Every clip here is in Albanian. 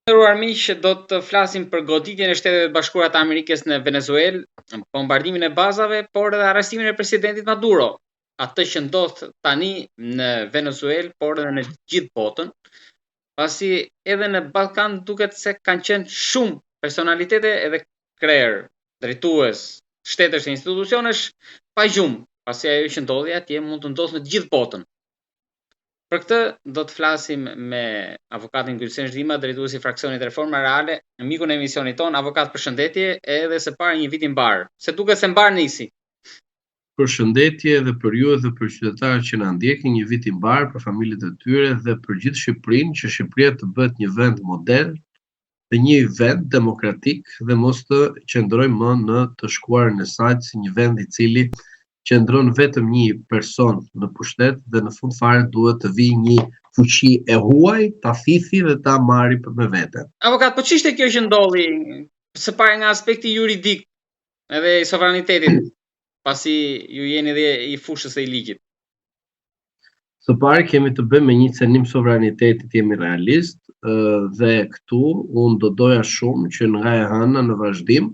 Nderuar miq, do të flasim për goditjen e Shtetet e Bashkuara të Amerikës në Venezuelë, bombardimin e bazave, por edhe arrestimin e presidentit Maduro. Atë që ndodh tani në Venezuelë, por edhe në gjithë botën, pasi edhe në Ballkan duket se kanë qenë shumë personalitete edhe krerë, drejtues, shtetësh e institucionesh pa gjumë, pasi ajo që ndodhi atje mund të ndodhë në të gjithë botën. Për këtë do të flasim me avokatin Gylsen Zhdima, drejtuesi i fraksionit Reforma Reale, mikun e emisionit ton. Avokat, përshëndetje, edhe së pari një vit i mbar. Se duket se mbar nisi. Përshëndetje edhe për ju edhe për qytetarët që na ndjekin, një vit i mbar për familjet e tyre dhe për gjithë Shqipërinë, që Shqipëria të bëhet një vend model dhe një vend demokratik dhe mos të qëndrojmë më në të shkuarën e saj si një vend i cili qëndron vetëm një person në pushtet dhe në fund fare duhet të vijë një fuqi e huaj, ta thithi dhe ta marri me vete. Avokat, po ç'ishte kjo që ndodhi së pari nga aspekti juridik edhe i sovranitetit, pasi ju jeni dhe i fushës së ligjit? Së pari kemi të bëjmë me një cenim sovranitetit, jemi realist dhe këtu unë do doja shumë që nga e hëna në vazhdim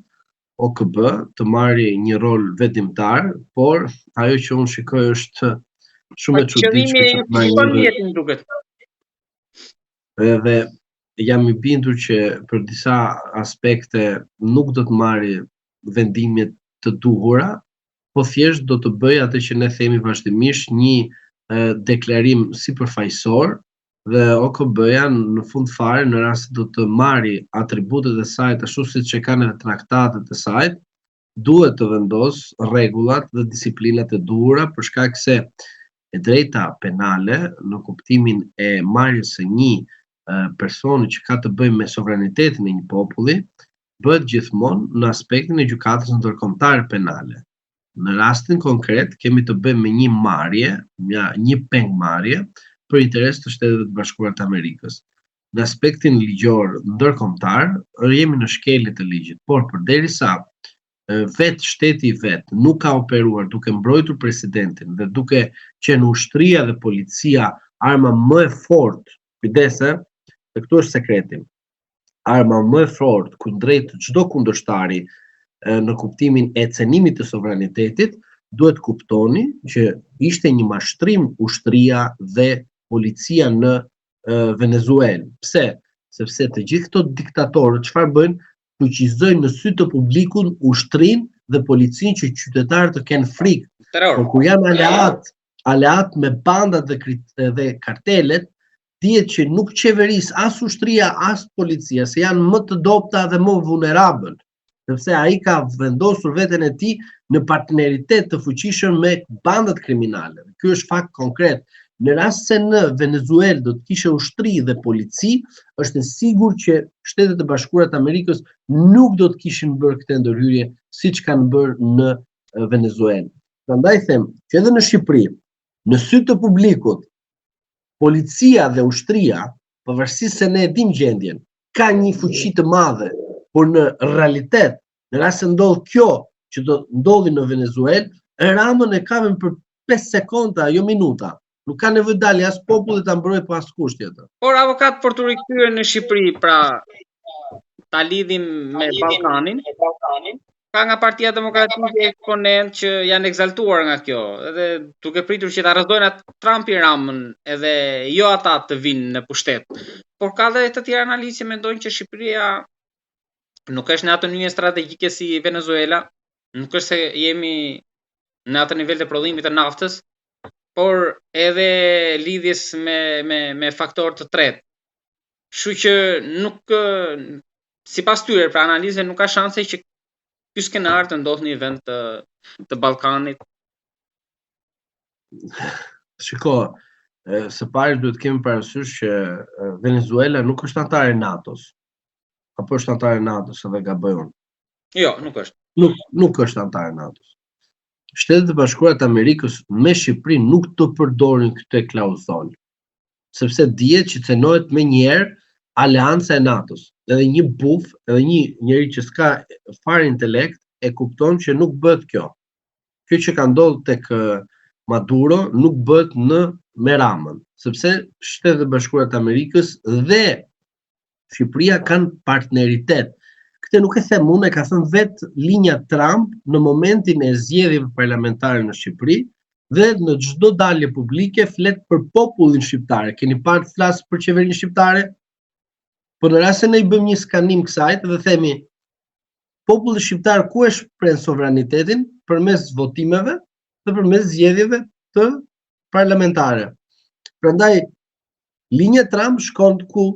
OKB të marri një rol vendimtar, por ajo që unë shikoj është shumë e çuditshme që edhe jam i bindur që për disa aspekte nuk do të marri vendimet të duhura, po thjesht do të bëj atë që ne themi vazhdimisht, një deklarim sipërfaqësor dhe OKB-ja në fund fare në rast se do të marri atributet e saj ashtu siç e kanë edhe traktatet e saj, duhet të vendos rregullat dhe disiplinat e duhura për shkak se e drejta penale në kuptimin e marrjes së një personi që ka të bëjë me sovranitetin e një populli bëhet gjithmonë në aspektin e gjykatës ndërkombëtare penale. Në rastin konkret kemi të bëjmë me një marrje, një pengmarrje për interes të Shtetet e Bashkuara të Amerikës. Në aspektin ligjor ndërkombëtar jemi në shkeljet e ligjit, por përderisa vetë shteti vetë nuk ka operuar duke mbrojtur presidentin dhe duke qenë ushtria dhe policia arma më e fortë, kujdese, dhe këtu është sekreti, arma më e fortë kundrejt çdo kundërshtari në kuptimin e cenimit të sovranitetit, duhet kuptoni që ishte një mashtrim ushtria dhe policia në Venezuelë. Pse? Sepse të gjithë këto diktatorët çfarë bëjnë? Fuqizojnë në sy të publikut ushtrinë dhe policinë që qytetarët të kenë frikë. Por kur janë aleat me bandat dhe kartelet, dihet që nuk qeveris as ushtria as policia, se janë më të dobta dhe më vulnerabël, sepse ai ka vendosur veten e tij në partneritet të fuqishëm me bandat kriminale. Ky është fakt konkret. Në rast se në Venezuelë do të kishte ushtri dhe polici, është e sigurt që Shtetet e Bashkuara të Amerikës nuk do të kishin bërë këtë ndërhyrje siç kanë bërë në Venezuelë. Prandaj them që edhe në Shqipëri, në sy të publikut, policia dhe ushtria, pavarësisht se ne e dim gjendjen, ka një fuqi të madhe, por në realitet, në rast se ndodh kjo që do ndodhi në Venezuelë, Ramën e kapën për 5 sekonda, jo minuta. Nuk ka nevojë dalë as populli ta mbrojë pas kusht tjetër. Por avokat, për të rikthyer në Shqipëri, pra ta lidhim me Ballkanin, ka nga Partia Demokratike eksponent që janë egzaltuar nga kjo, edhe duke pritur që ta rrëzdojnë atë Trumpi Ramën, edhe jo ata të vinë në pushtet. Por ka dhe të tjerë analistë që mendojnë që Shqipëria nuk është në atë një strategjike si Venezuela, nuk është se jemi në atë nivel të prodhimit të naftës, por edhe lidhjes me faktor të tretë. Kështu që nuk, sipas tyre, pra analizave, nuk ka shanse që ky skenar të ndodhë në një vend të Ballkanit. Shiko, së pari duhet kemi parasysh që Venezuela nuk është anëtare e NATO-s. Apo është anëtare e NATO-s edhe gaboj unë? Jo, nuk është. Nuk është anëtare e NATO-s. Shtetet e Bashkuara të Amerikës me Shqipërinë nuk të përdorin këtë klauzul, sepse dihet që cenohet më njëherë aleanca e NATO-s. Edhe një buf, edhe një njeri që s'ka fare intelekt e kupton që nuk bëhet kjo. Kjo që ka ndodhur tek Maduro nuk bëhet me Ramën, sepse Shtetet e Bashkuara të Amerikës dhe Shqipëria kanë partneritet. Këtë nuk e them unë, e ka thënë vetë linja Trump në momentin e zgjedhjeve parlamentare në Shqipëri dhe në çdo dalje publike flet për popullin shqiptar. Keni parë të flas për qeverinë shqiptare? Po në rast se ne I bëjmë një skanim kësaj dhe themi populli shqiptar ku e shpreh sovranitetin përmes votimeve dhe përmes zgjedhjeve të parlamentare. Prandaj linja Trump shkon ku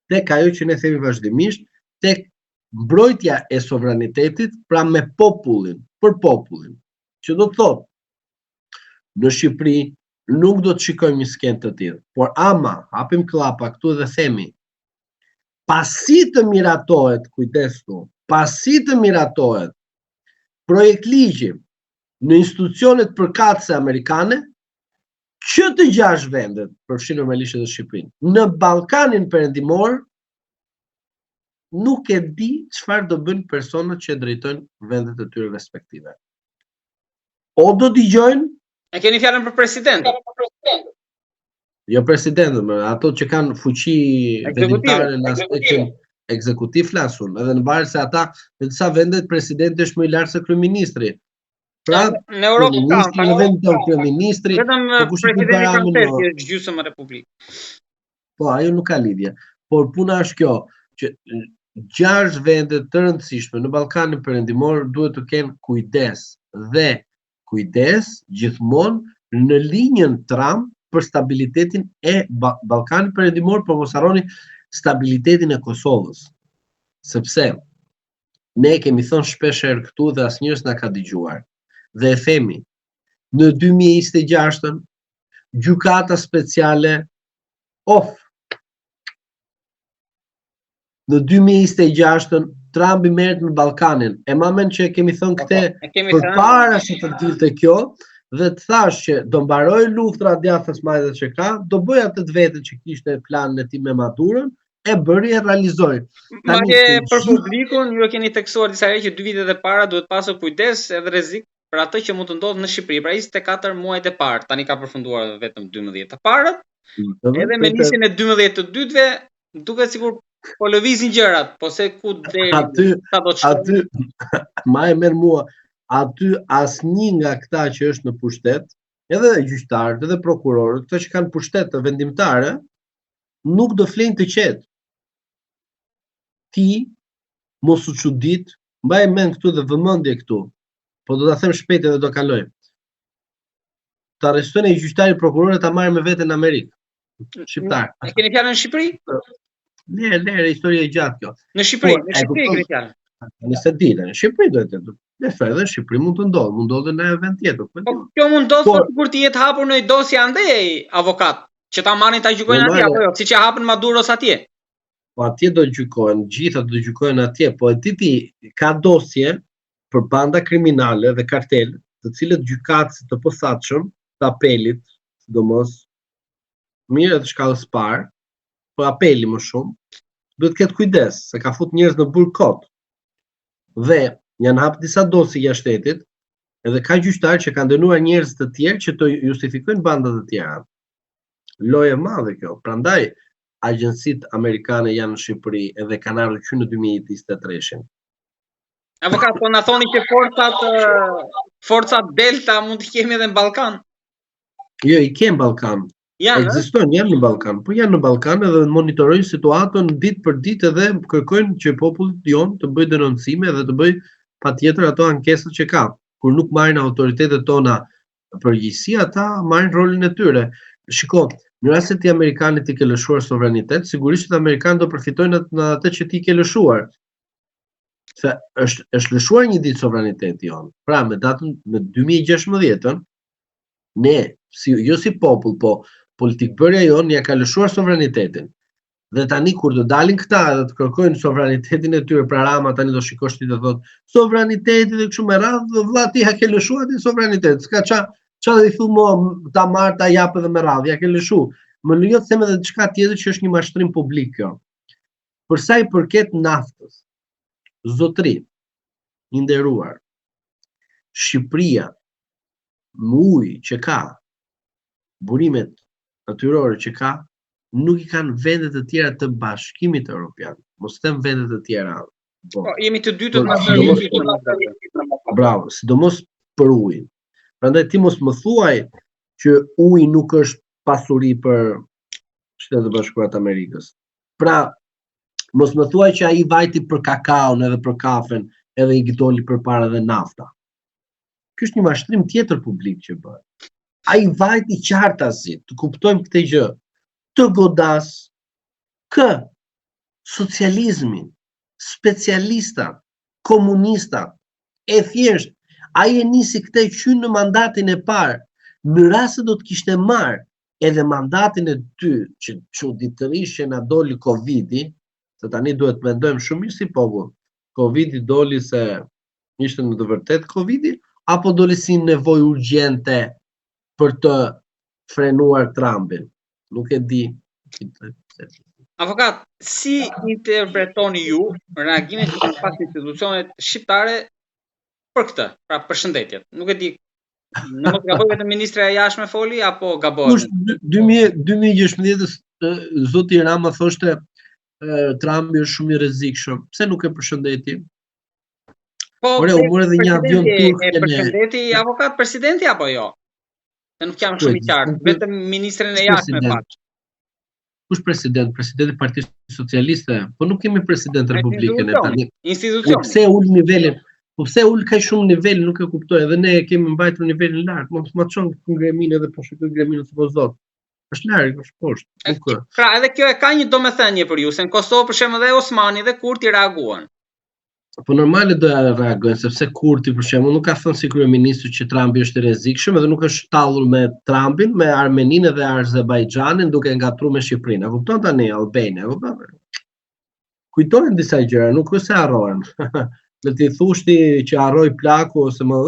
tek ajo që ne themi vazhdimisht, tek mbrojtja e sovranitetit, pra me popullin, për popullin. Që do të thotë, në Shqipëri nuk do të shikojmë një skenë të tillë, por ama hapim klapa këtu dhe themi, pasi të miratohet, kujdes këtu, pasi të miratohet projekt ligji në institucionet përkatëse amerikane, që të 6 vendet, përfshin normalisht edhe Shqipërinë, në Ballkanin Perëndimor, nuk e di çfarë do bëjnë personat që drejtojnë vendet e tyre respektive. O do dëgjojnë. E keni fjalën për presidentin? Jo presidentët, ato që kanë fuqi vendimtare në aspektin ekzekutiv flasun, edhe në barë se ata në disa vendet presidenti është më I lartë se kryeministri. Pra, në Europë ka kryeministri, vetëm presidenti francez që është gjysmë e Republikës. Po, ajo nuk ka lidhje. Por puna është kjo, që 6 vende të rëndësishme në Ballkanin Perëndimor duhet të kenë kujdes dhe kujdes gjithmonë në linjën Trump për stabilitetin e Ballkanit Perëndimor, por mos harroni stabilitetin e Kosovës. Sepse ne kemi thënë shpesh herë këtu dhe asnjërs na ka dëgjuar. Dhe e themi, në 2026 gjykata speciale në 2026 Trump I merret në Ballkanin. E mamen që kemi thënë këte përpara se të dilte kjo dhe të thash që do mbaroj luftra djathtas majtë që ka, do bëj atë vetë që kishte planin e tij me Madurën, e bëri e realizoi. Madje për publikun ju e keni teksuar disa herë që 2 vitet e para duhet pasur kujdes edhe rrezik për atë që mund të ndodhë në Shqipëri. Pra 24 muajt e parë, tani ka përfunduar vetëm 12 të parët. Edhe me nisjen e 12 të dytëve, duket sikur po lëvizin gjërat, po se ku deri sa do të shkojë. Aty ma e merr mua, aty asnjë nga këta që është në pushtet, edhe gjyqtarët, edhe prokurorët, këta që kanë pushtet të vendimtare, nuk do flenë të qetë. Ti mos u çudit, mbaj mend këtu dhe vëmendje këtu. Po do ta them shpejt edhe do kaloj. Ta arrestojnë një gjyqtar I prokurorët ta marrë me vete në Amerikë. Shqiptar. E keni fjalën në Shqipëri? Lere, histori e gjatë kjo. Në Shqipëri, në Shqipëri keni fjalën. Nëse ditë, në Shqipëri do të jetë. Edhe në Shqipëri mund të ndodhë në event tjetër. Po kjo mund ndodhë po sikur të jetë hapur në dosje andej avokat, që ta marrin ta gjykojnë atje apo jo, siç e hapën Maduros atje. Po atje do gjykohen, gjitha do gjykohen atje, po e ti ka dosje për banda kriminale dhe kartel, të cilët gjykatësit të posaçëm të apelit, sidomos mirë të shkallës parë, po apeli më shumë, duhet ketë kujdes, se ka fut njerëz në burg kot. Dhe janë hap disa dosje jashtë shtetit, edhe ka gjyqtarë që kanë dënuar njerëz të tjerë që të justifikojnë bandat të tjera. Lojë e madhe kjo. Prandaj agjencitë amerikane janë në Shqipëri edhe kanë ardhur që në 2023-shin. Avokat, po na thoni që forcat Delta mund të kemi edhe në Ballkan? Jo, I kemë Ballkan. Ekzistojnë, janë në Ballkan, po janë në Ballkan edhe monitorojnë situatën ditë për ditë edhe kërkojnë që popullit jonë të bëjë denoncime dhe të bëjë patjetër ato ankesat që ka. Kur nuk marrin autoritetet tona përgjegjësi, ata marrin rolin e tyre. Shiko, në rast se ti amerikanët I ke lëshuar sovranitet, sigurisht që amerikanët do përfitojnë në atë që ti ke lëshuar. Se është lëshuar një ditë sovraniteti jonë. Pra, me datën me 2016-ën, ne, jo si popull, po politikbërja jonë ja ka lëshuar sovranitetin. Dhe tani kur do dalin këta dhe të kërkojnë sovranitetin e tyre, pra Rama tani do shikosh ti të thotë sovraniteti dhe kështu me radhë, dhe vlla ti ha ke lëshuar ti sovranitet. S'ka ça do I thu mua ta marr ta jap edhe me radhë, ja ke lëshu. Më lejo të them edhe diçka tjetër që është një mashtrim publik kjo. Për sa I përket naftës, zotëri, I nderuar, Shqipëria, me ujë që ka, burimet natyrore që ka, nuk i kanë vendet të tjera të Bashkimit Evropian. Mos them vendet të tjera. Po, jemi të dytët më bravo, sidomos për ujin. Prandaj ti mos më thuaj që uji nuk është pasuri për Shtetet e Bashkuara të Amerikës. Pra, mos më thuaj që ai vajti për kakaon edhe për kafen, edhe i doli përpara dhe nafta. Ky është një mashtrim tjetër publik që bëhet. Ai vajti qartasi, të kuptojmë këtë gjë, të godas kë socializmin, specialistat, komunistat, e thjesht, ai e nisi këtë që në mandatin e parë, në rast se do të kishte marrë edhe mandatin e dy, që çuditërisht që na doli Covidi, se tani duhet të mendojmë shumë mirë si popull. Covidi doli se ishte në të vërtetë Covidi, apo doli si nevojë urgjente për të frenuar Trumpin? Nuk e di. Avokat, si interpretoni ju reagimin që kanë pas institucionet shqiptare për këtë, pra përshëndetjet? Nuk e di, në mos gaboj vetëm ministra e jashtme foli, apo gaboj? 2016 zoti Rama thoshte Trumpi është shumë i rrezikshëm. Pse nuk e përshëndeti? Po, u morë edhe një avion turk e përshëndeti avokat presidenti apo jo? Se nuk jam shumë i qartë, vetëm ministrin e jashtme pak. Kush president? Presidenti i Partisë Socialiste? Po nuk kemi president republikën e tani. Institucioni. Pse ul nivelin? Po pse ul kaq shumë nivel, nuk e kuptoj. Edhe ne kemi mbajtur nivelin lart. Mos ma çon ngremin edhe po shikoj ngremin sipas zot. Është larg, është poshtë. Pra, edhe kjo e ka një domethënie për ju, se në Kosovë për shembull dhe Osmani dhe Kurti reaguan. Po normale do reagojnë, sepse Kurti për shembull nuk ka thënë si kryeministri që Trumpi është i rrezikshëm, edhe nuk është tallur me Trumpin, me Armeninë dhe Azerbajxhanin, duke ngatruar me Shqipërinë. A kupton tani Albania, kupton? Kujtohen disa gjëra, nuk është se harrohen. Le ti thushti që harroi plaku ose më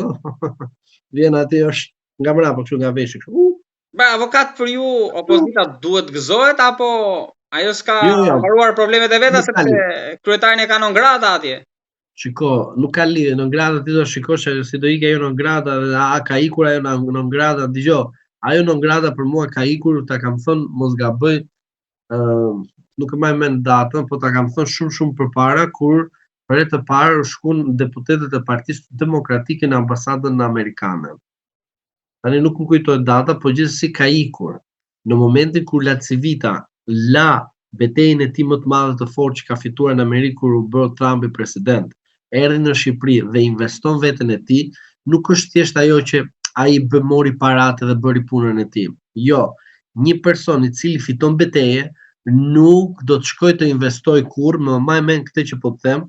vjen aty është nga mbrapa kështu nga veshi kështu. Ba, avokat, për ju opozita duhet gëzohet apo ajo s'ka haruar problemet e veta sepse kryetarin e ka non grata atje? Shiko, nuk ka lidhje, non grata ti do shikosh si do ikë ajo non grata dhe a ka ikur ajo non grata, dëgjoj. Ajo non grata për mua ka ikur, ta kam thënë mos gaboj, nuk e mbaj mend datën, po ta kam thënë shumë përpara kur për e të parë shkuan deputetët e Partisë Demokratike në ambasadën amerikane. Tani nuk më kujtohet data, po gjithsesi ka ikur. Në momentin kur Lacivita la betejën e tij më të madhe të fortë që ka fituar në Amerikë kur u bë Trumpi president, erdhi në Shqipëri dhe investon veten e tij, nuk është thjesht ajo që ai mori paratë dhe bëri punën e tij. Jo, një person i cili fiton betejë nuk do të shkojë të investojë kurrë, më mbaj mend këtë që po të them,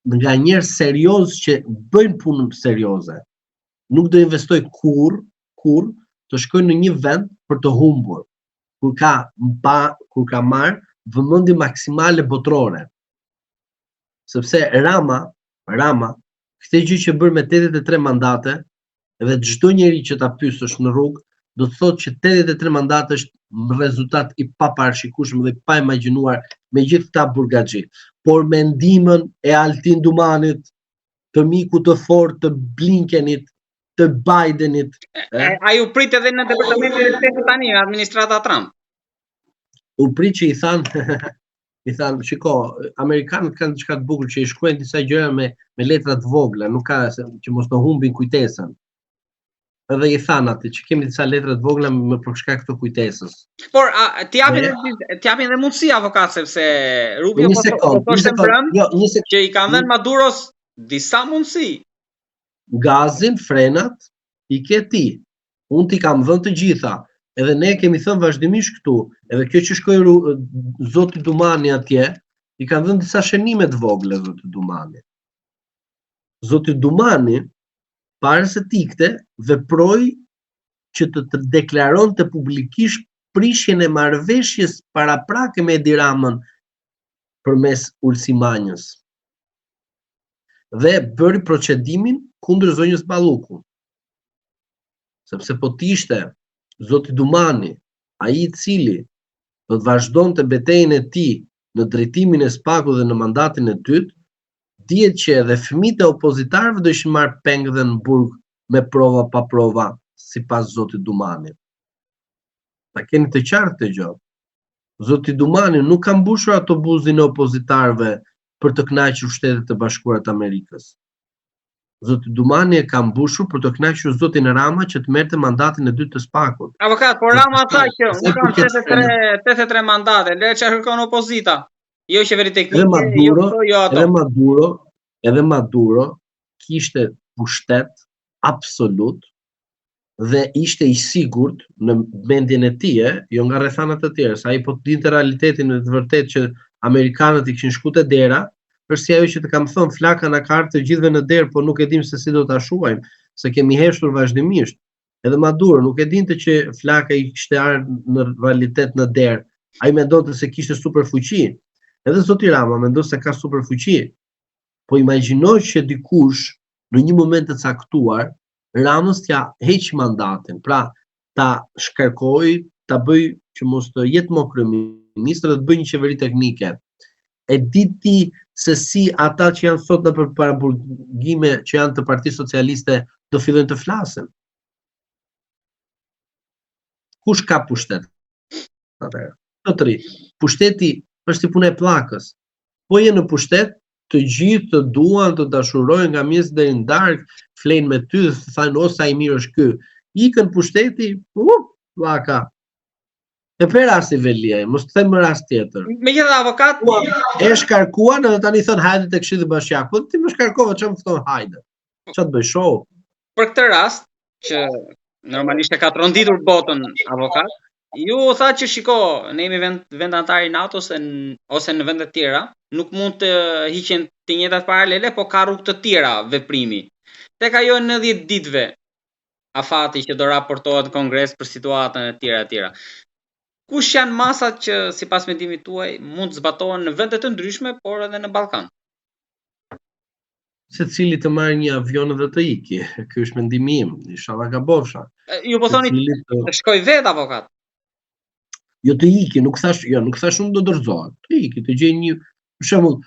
nga njerëz serioz që bëjnë punën serioze. Nuk do investoj kur të shkojnë në një vend për të humbur, kur ka marrë vëmendje maksimale botrore. Sepse Rama, këtë gjë që bërë me 83 mandate, dhe çdo njeri që ta pyesësh në rrugë, do të thotë që 83 mandate është rezultat i paparashikueshëm dhe i pa imagjinuar me gjithë këta burgaxhi. Por me ndihmën e Altin Dumanit, të miku të fortë të Blinkenit, të Bidenit. A ju prit edhe në departamentin e shtetit tani, në administrata Trump? U prit që i thanë, shiko, amerikanët kanë diçka të bukur që i shkruajnë disa gjëra me letra të vogla, nuk ka që mos të humbin kujtesën. Edhe i thanë atë që kemi disa letra të vogla për shkak të kujtesës. Por t'japin dhe mundësi avokat, sepse Rubio thoshte brenda që i kanë dhënë Maduros disa mundësi. Gazin, frenat, i ke ti. Unë t'i kam dhënë të gjitha. Edhe ne kemi thënë vazhdimisht këtu. Edhe kjo që shkoi zoti Dumani atje, i kanë dhënë disa shënime të vogla zoti Dumani. Zoti Dumani, para se t'ikte, veproi që të deklaronte publikisht prishjen e marrëveshjes paraprake me Edi Ramën përmes Ulsimanjës. Dhe bëri procedimin kundër zonjës Balluku. Sepse po t'ishte zoti Dumani, ai i cili do të vazhdonte betejën e tij në drejtimin e SPAK-ut dhe në mandatin e dytë, dihet që edhe fëmijët e opozitarëve do ishin marrë peng dhe në burg me prova pa prova, sipas zotit Dumani. Ta keni të qartë të gjë. Zoti Dumani nuk ka mbushur autobusin e opozitarëve për të kënaqur Shtetet e Bashkuara të Amerikës. Zoti Dumani e ka mbushur për të kënaqur zotin Rama që të merrte mandatin e dytë të SPAK-ut. Avokat, por Rama tha që unë kam 83 mandate, le çfarë kërkon opozita. Jo qeveri teknike, jo ato. Edhe Maduro kishte pushtet absolut dhe ishte i sigurt në mendjen e tij, jo nga rrethanat e tjerë, sa ai po dinte realitetin në të vërtetë që amerikanët i kishin shkuar te dera, është si ajo që të kam thënë, flaka na ka ardhur të gjithëve në derë, po nuk e dim se si do ta shuajmë, se kemi heshtur vazhdimisht. Edhe Maduro nuk e dinte që flaka i kishte ardhur në realitet në derë. Ai mendonte se kishte superfuqi. Edhe zoti Rama mendon se ka superfuqi. Po imagjino që dikush në një moment të caktuar Ramës t'ja heq mandatin, pra ta shkarkoj, ta bëj që mos të jetë më kryeminist dhe të bëj një qeveri teknike. E di ti se si ata që janë sot në paraburgime që janë të Partisë Socialiste do fillojnë të flasin? Kush ka pushtet? Pushteti është i punë e pllakës. Po je në pushtet, të gjithë të duan të dashurojnë nga mjes deri në darkë, flenë me ty dhe thajnë o sa i mirë është ky. Ikën pushteti, pllaka. E për rasti Velia, mos të them rast tjetër. Megjithatë avokat e shkarkuan edhe tani thon hajde tek Këshilli Bashkiak. Po ti më shkarkova çfarë më thon hajde. Çfarë të bëj show? Për këtë rast që normalisht e ka tronditur botën avokat, ju tha që shiko, ne jemi vend antar i NATO-s ose në vende të tjera, nuk mund të hiqen të njëjtat paralele, po ka rrugë të tjera veprimi. Tek ajo 90 ditëve afati që do raportohet në Kongres për situatën e tjera. Kush janë masat që sipas mendimit tuaj mund të zbatohen në vende të ndryshme, por edhe në Ballkan? Secili të marrë një avion dhe të iki. Ky është mendimi im, inshallah gabofsha. Ju po thoni të shkoj vetë avokat. Jo të iki, nuk thash unë do dorëzohet. Të iki, të gjej një, për shembull,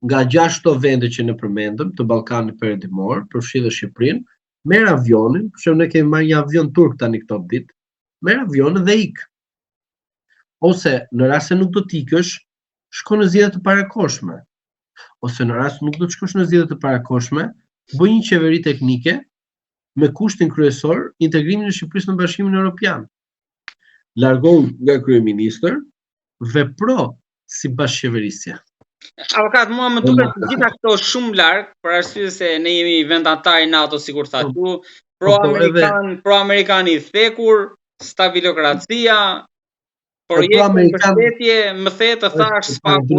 nga 6 vende që ne përmendëm, të Ballkanit Perëndimor, përfshi dhe Shqipërinë, merr avionin, për shembull ne kemi marrë një avion turk tani këto ditë, merr avionin dhe ik. Ose në rast se nuk do të ikësh, shko në zgjedhje të parakohshme. Ose në rast nuk do të shkosh në zgjedhje të parakohshme, bëj një qeveri teknike me kushtin kryesor integrimin e Shqipërisë në Bashkimin Evropian. Largohu nga kryeministër, vepro si bashkëqeverisje. Avokat, mua më duket gjitha këto shumë larg, për arsye se ne jemi vend antar i NATO, sikur tha ju, pro-amerikan i thekur, stabilokracia, projekte mbështetje, më the të thash SPAK-u.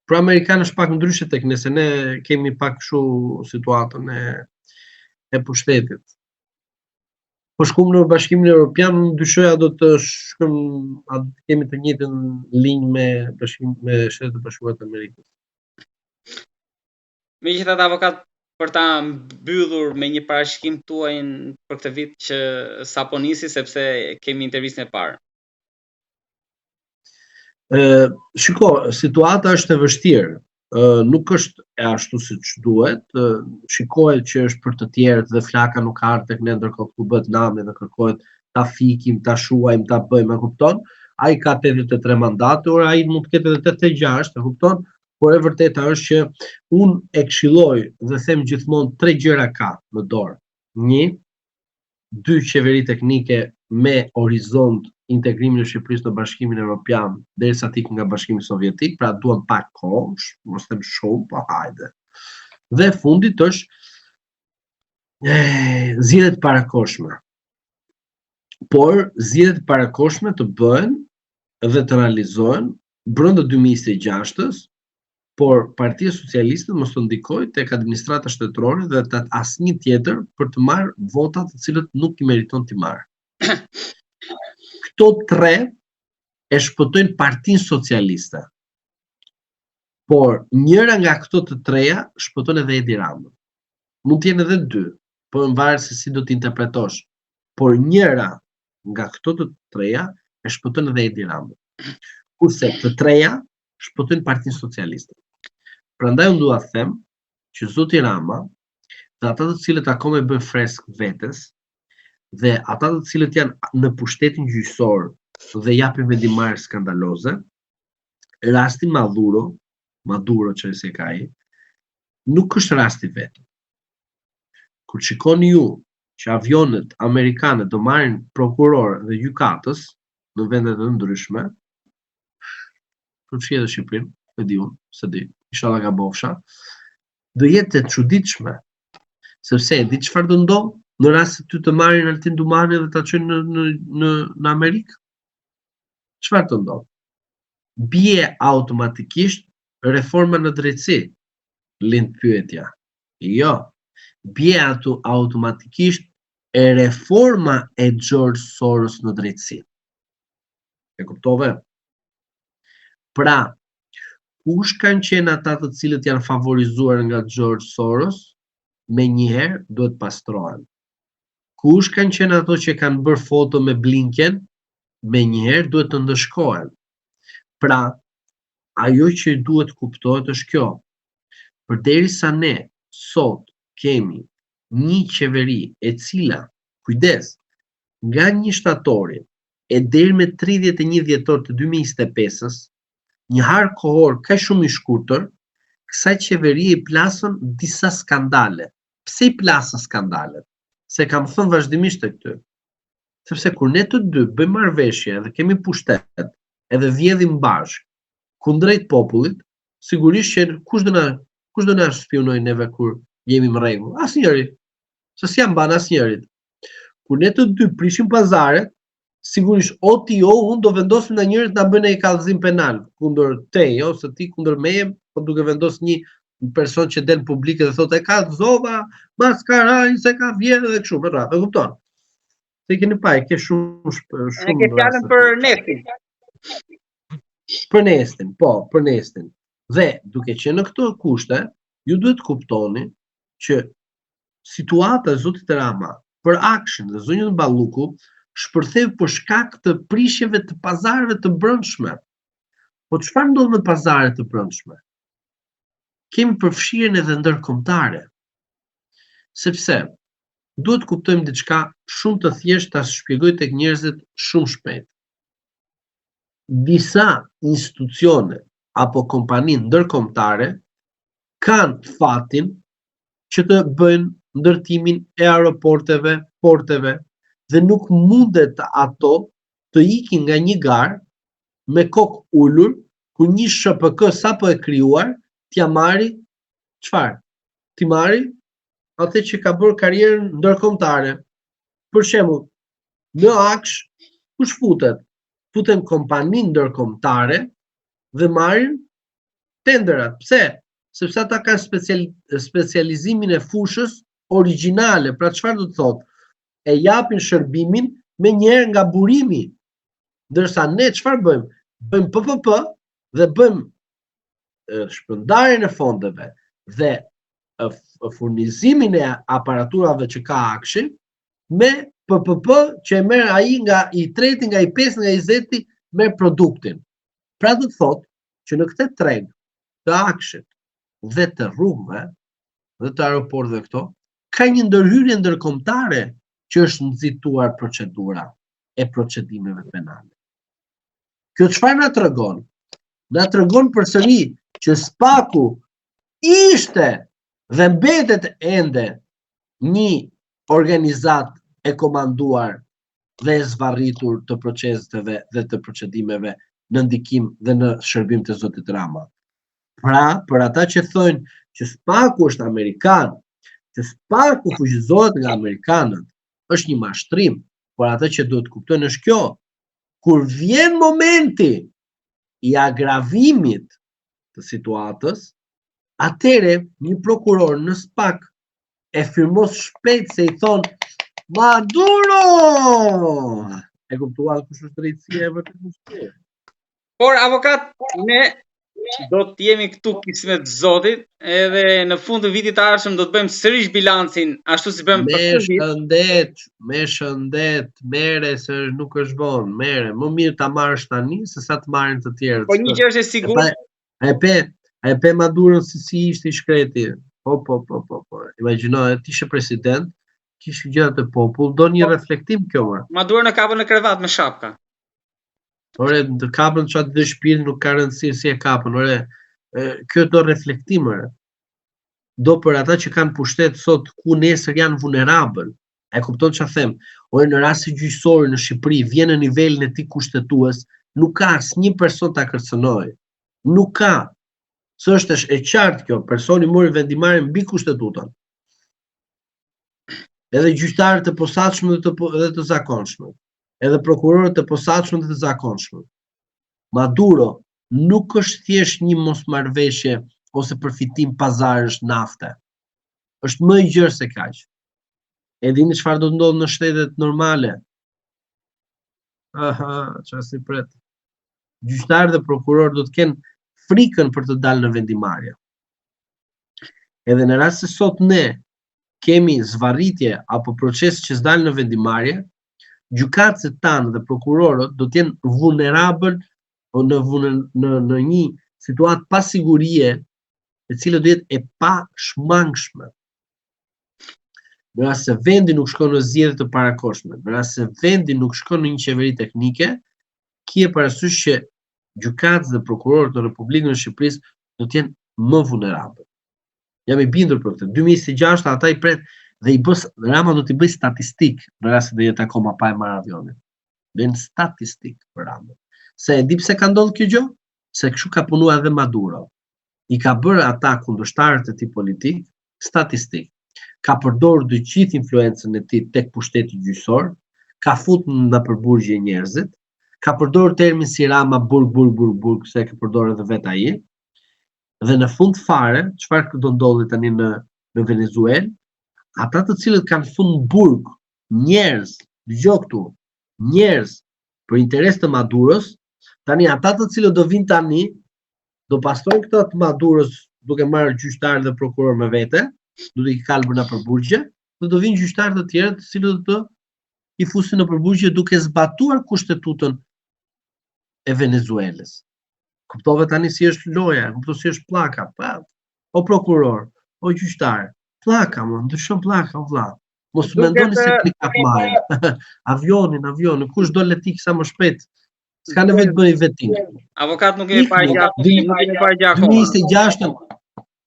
Pro-amerikan është pak ndryshe tek ne, se ne kemi pak kështu situatën e pushtetit. Po shkum në Bashkimin Evropian, dyshoja do të kemi të njëjtën linjë me Shtetet e Bashkuara të Amerikës. Megjithatë avokat, për ta mbyllur me një parashikim tuaj për këtë vit që sapo nisi, sepse kemi intervistën e parë. Shiko, situata është e vështirë. Nuk është e ashtu siç duhet. Shikohet që është për të tjerët dhe flaka nuk ka ardhur tek ne, ndërkohë këtu bëhet nami dhe kërkohet ta fikim, ta shuajmë, ta bëjmë, e kupton? Ai ka 83 mandate, ora ai mund të ketë edhe 86, e kupton? Por e vërteta është që unë e këshilloj dhe them gjithmonë 3 gjëra ka në dorë. 1, 2 qeveri teknike me horizont integrimin e Shqipërisë në Bashkimin Evropian derisa të ikë nga Bashkimi Sovjetik, pra duan pak kohë, mos them shumë, po hajde. Dhe fundit është zgjedhjet parakohshme. Por zgjedhjet parakohshme të bëhen dhe të realizohen brenda 2026-s, por Partia Socialiste mos të ndikojë tek administrata shtetërore dhe tek asnjë tjetër për të marrë vota të cilët nuk i meriton t'i marrë. Këto 3 e shpëtojnë Partinë Socialiste. Por njëra nga këto të 3 shpëton edhe Edi Ramën. Mund të jenë edhe 2, po në varet se si do t'interpretosh. Por njëra nga këto të 3 e shpëton edhe Edi Ramën. Kurse të 3 shpëtojnë Partinë Socialiste. Prandaj unë dua të them që zoti Rama dhe ata të cilët akoma e bën fresk vetes, dhe ata të cilët janë në pushtetin gjyqësor dhe japin vendimarrje skandaloze, rasti Maduro që se ka ai, nuk është rasti vetëm. Kur shikoni ju që avionet amerikane do marrin prokuror dhe gjykatës në vendet e ndryshme, përfshi edhe Shqipërinë, e di unë, se di, inshallah gabofsha, do jetë e çuditshme, sepse di çfarë do ndodh në rast se ty të marrin Altin Dumani dhe ta çojnë në Amerikë. Çfarë do ndodh? Bie automatikisht reforma në drejtësi, lind pyetja. Jo, bie automatikisht e reforma e George Soros në drejtësi. E kuptove? Pra, kush kanë qenë ata të cilët janë favorizuar nga George Soros, me njëherë duhet pastrohen. Kush kanë qenë ato që kanë bërë foto me Blinken, me njëherë duhet të ndëshkohen. Pra, ajo që duhet kuptohet është kjo. Përderisa ne sot kemi një qeveri e cila, kujdes, nga 1 shtatori e deri me 31 dhjetor të 2025-s, një harë kohor ka shumë i shkurtër, kësaj qeverie i plasën disa skandale. Pse i plasën skandalet? Se kam thënë vazhdimisht të këty. Sepse kur ne të dy bëjmë marrëveshje dhe kemi pushtet, edhe vjedhim bashkë kundrejt popullit, sigurisht që kush do na spionoj neve kur jemi në rregull? Asnjëri. Se si jam ban asnjërit. Kur ne të dy prishim pazaret, sigurisht o ti o unë do vendosim në njërit na bëjnë një kallëzim penal kundër tej ose ti kundër meje, po duke vendosur një person që del publik dhe thotë e ka zova, maskaraj se ka vjedhë dhe kështu me radhë, e kupton? Se keni pa, ke shumë e ke fjalën për neftin. Për nestin, po, për nestin. Dhe duke qenë në këto kushte, ju duhet kuptoni që situata e zotit Rama për Akshin dhe zonjën Balluku shpërtheu për shkak të prishjeve të pazareve të brendshme. Po çfarë ndodh në pazaret të brendshme? Kemi përfshirjen edhe ndërkombëtare. Sepse duhet kuptojmë diçka shumë të thjeshtë ta shpjegoj tek njerëzit shumë shpejt. Disa institucione apo kompani ndërkombëtare kanë fatin që të bëjnë ndërtimin e aeroporteve, porteve dhe nuk mundet ato të ikin nga një garë me kokë ulur ku një SHPK sapo e krijuar t'ja marri çfarë? Ti marri atë që ka bërë karrierën ndërkombëtare. Për shembull, në Aksh kush futet? Futen kompani ndërkombëtare dhe marrin tenderat. Pse? Sepse ata kanë specializimin e fushës origjinale. Pra çfarë do të thotë? E japin shërbimin me njëherë nga burimi. Ndërsa ne çfarë bëjmë? Bëjmë PPP dhe bëjmë shpërndarjen e fondeve dhe furnizimin e aparaturave që ka Akshi me PPP që e merr ai nga i treti, nga i pesë, nga i zeti me produktin. Pra do të thotë që në këtë treg të Akshit dhe të rrugëve dhe të aeroportëve këto ka një ndërhyrje ndërkombëtare që është nxituar procedura e procedimeve penale. Kjo çfarë na tregon? Na tregon përsëri që SPAK-u ishte dhe mbetet ende një organizat e komanduar dhe e zvarritur të proceseve dhe të procedimeve në ndikim dhe në shërbim të zotit Rama. Pra, për ata që thonë që SPAK-u është amerikan, që SPAK-u fuqizohet nga amerikanët, është një mashtrim, por ata që duhet kuptojnë është kjo. Kur vjen momenti i agravimit të situatës, atëre një prokuror në SPAK e firmos shpejt se i thonë Maduro! E kuptuar kush është drejtësia e vërtetë. Por avokat, ne do të jemi këtu kismet zotit, edhe në fund të vitit të ardhshëm do të bëjmë sërish bilancin ashtu si bëjmë për vit. Me shëndet, mere se nuk është vonë, mere, më mirë ta marrësh tani se sa të marrin të tjerët. Po një gjë është e sigurt. E pe Madurën si ishte i shkreti. Po. Imagjino, ti ishe president, kishë gjërat e popull, do një reflektim kjo më. Maduro në kapën në krevat me shapka. Ore, të kapën çat dhe shpirt nuk ka rëndësi si e kapën, ore. Kjo do reflektim, ore. Do për ata që kanë pushtet sot ku nesër janë vulnerabël. E kupton çfarë them? Ore, në rast se gjyqësori në Shqipëri vjen në nivelin e tij kushtetues, nuk ka asnjë person ta kërcënojë. Nuk ka. S'është e qartë kjo, personi mori vendimarrje mbi kushtetutën. Edhe gjyqtarët e posaçëm dhe të zakonshëm. Edhe prokurorët e posaçëm dhe të zakonshëm. Maduro nuk është thjesht një mosmarrveshje ose përfitim pazarësh nafte. Është më i gjerë se kaq. E dini çfarë do të ndodhë në shtetet normale? Çfarë si pret. Gjyqtarët dhe prokurorët do të kenë frikën për të dalë në vendimarrje. Edhe në rast se sot ne kemi zvarritje apo proces që s'dalë në vendimarrje, gjykatësit tanë dhe prokurorët do të jenë vulnerabël në një situatë pa sigurie, e cila do jetë e pashmangshme. Në rast se vendi nuk shkon në zgjedhje të parakohshme, në rast se vendi nuk shkon në një qeveri teknike, ki e parasysh që gjykatës dhe prokurorët në Republikën e Shqipërisë do të jenë më vulnerabël. Jam i bindur për këtë. 2026 ata i pret dhe Rama do t'i bëj statistik në rast se do jetë akoma pa e marrë avionin. Bën statistik për Rama. Se e di pse ka ndodhur kjo gjë? Se kështu ka punuar edhe Maduro. I ka bërë ata kundërshtarët e tij politik statistik. Ka përdorur të gjithë influencën e tij tek pushteti gjyqësor, ka futur në përburgje njerëzit, ka përdorur termin si Rama burg, se ka përdorur edhe vet ai. Dhe në fund fare, çfarë do ndodhi tani në Venezuelë, ata të cilët kanë futur në burg njerëz, dëgjoj këtu, njerëz për interes të Maduros, tani ata të cilët do vinë tani, do pastrojnë këta të Maduros duke marrë gjyqtarë dhe prokuror me vete, do t'i kalbër në përburgje, dhe do vinë gjyqtarë të tjerë të cilët do i fusin në përburgje duke zbatuar kushtetutën e Venezuelës. Kuptove tani si është loja, kuptove si është pllaka, o prokuror, o gjyqtar, pllaka më, ndryshon pllaka, o vlla. Mos mendoni se keni kap marrë. Avionin, kush do letik sa më shpejt. S'ka nevojë të bëj vetim. Avokat nuk kemi parë gjatë. 2026-ën.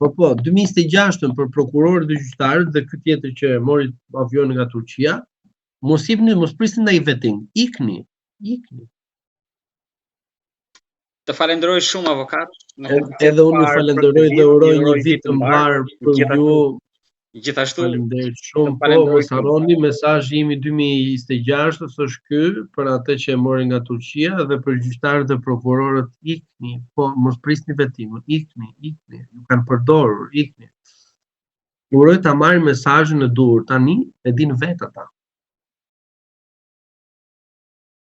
Po, 2026-ën për prokurorët dhe gjyqtarët dhe ky tjetër që mori avionin nga Turqia, mos prisni ndaj vetim. Ikni. Të falenderoj shumë avokat. Edhe unë ju falenderoj dhe uroj një vit të mbar për ju. Gjithashtu. Faleminderit shumë. Po, mos harroni mesazhi im i 2026 është ky për atë që e mori nga Turqia dhe për gjyqtarët dhe prokurorët, ikni. Po, mos prisni vetimin. Ikni. Ju kanë përdorur, ikni. Uroj ta marrin mesazhin e duhur. Tani e din vetë ata.